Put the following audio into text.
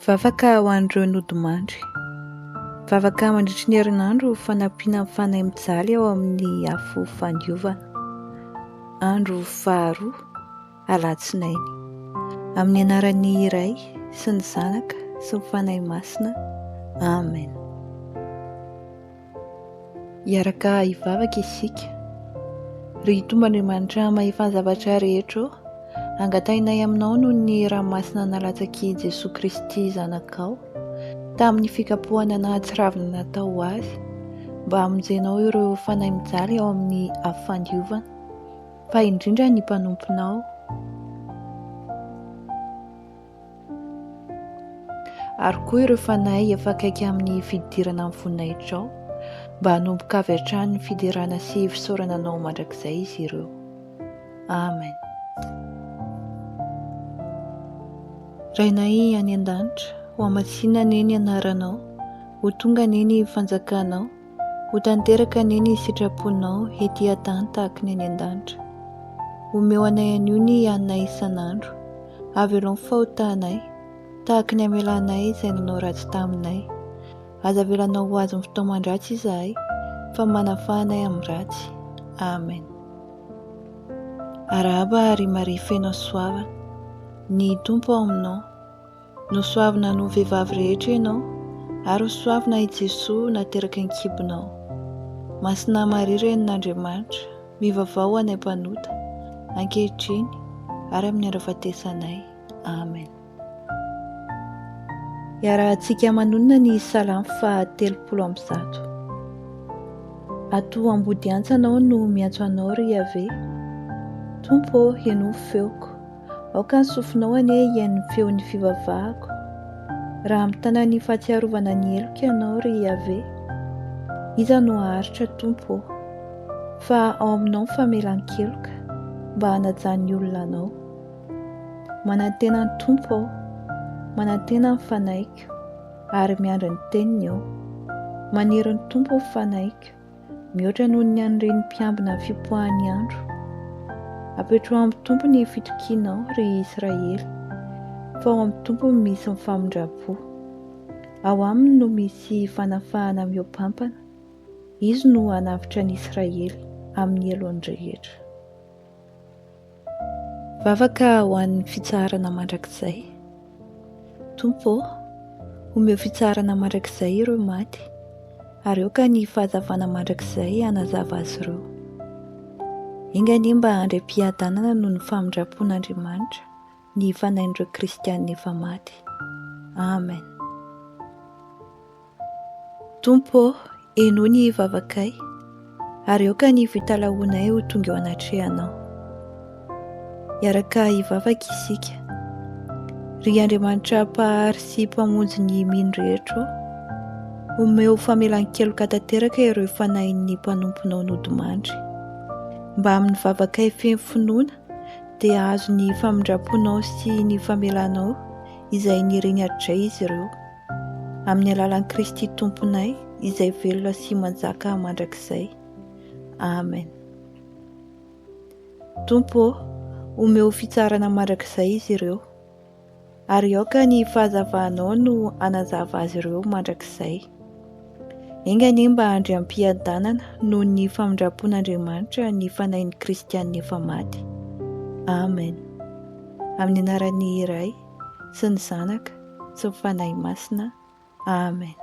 Vavaka ho an'ireo nodimandry. Vavaka mandritry ny herinandro fanampiana ny fanahy mijaly ao amin'ny afo fandiovana. Andro faharoa, Alatsinainy. Amin'ny anaran'ny Iray sy ny Zanaka sy ny Fanahy Masina. Amen. Miaraka hivavaka isika. Ry Tomban'Andriamanitra mahefana zavatra rehetra, angatahinay aminao noho ny ranomasina nalatsaky Jesosy Kristy zanakao tamin'ny fikapohana na tsiravina natao azy, mba hamonjenao ireo fanahy mijaly ao amin'ny afo fandiovana, fa indrindra ny mpanomponao ary koa ireo fanahy efa akaiky amin'ny fidirana amin'ny voninahitra ao, mba hanomboka avy hatrany ny fiderana sy fisaorana anao mandrakizay izy ireo. Amen. Rainay any an-danitra, ho amatsiana neny anaranao, ho tonga neny fanjakanao, ho tanteraka neny sitraponao ety an-tany tahaka ny any an-danitra. Omeo anay anio ny hanay isan'andro, avelao ny fahotanay, tahaka ny amelanay izay nanao ratsy taminay. Aza avelanao ho azy ny fotoana mandratsy izahay, fa manafahanay amin'ny ratsy. Amen. Arahaba ary Maria feno soavana, ny Tompo ao aminao. Nosoavina no vehivavy rehetra ianao, ary ho soavina i Jesosy nateraka ny kibonao. Masina Maria renin'Andriamanitra, mivavao anay mpanota, ankehitriny ary amin'ny andro fahatesanay. Amen. Iarahantsika manonona ny salamo fa 30. Ato ambody antsanao no miantso anao ry ave. Tompo, ianao feoko. Aoka ny sofinao anie ihaino ny feon'ny fivavahako. Raha mitana ny fahatsiarovana ny eloko ianao ry ave, iza no haharitra Tompo, fa ao aminao ny famelan-keloka mba hanajan'ny ny olona anao. Manantena ny Tompo aho, manantena ny fanahiko, ary miandry ny teniny aho. Maniry ny Tompo ny fanahiko, mihoatra noho ny an'ireny mpiambina ny fipoahan'ny andro. Apetro amin'ny Tompo ny fitokianao ry Israely, fa ao amin'ny Tompo misy ny famindrapo. Ao aminy no misy fanafahana miompampana, izy no hanavitra ny Israely amin'ny elohany rehetra. Vavaka ho an'ny fitsarana mandrakizay. Tompo, omeo fitsarana mandrakizay ireo maty, ary aoka ny fahazavana mandrakizay hanazava azy ireo. Ingany mba handram-piadanana noho ny famindrapon'Andriamanitra ny fanahin'ireo kristianina efa maty. Amen. Tompo, hainao ny vavakay, ary aoka ny fitalaonay ho tonga eo anatrehanao. Miaraka hivavaka isika. Ry Andriamanitra mpahary sy mpamonjy ny mino rehetra, omeo famelan-keloka tanteraka ireo fanahin'ny mpanomponao nodimandry, mba amin'ny vavakay feno finoana dia azo ny famindraponao sy ny famelanao izay nireny hatray izy ireo, amin'ny alalan'i Kristy Tomponay izay velona sy manjaka mandrakizay. Amen. Tompo, omeo fitsarana mandrakizay izy ireo, ary aoka ny fahazavahanao no hanazava azy ireo mandrakizay. Engany mba handram-piadanana noho ny famindrapon'Andriamanitra ny fanahin'ny kristianina efa maty. Amen. Amin'ny anaran'ny Iray sy ny Zanaka sy ny Fanahy Masina. Amen.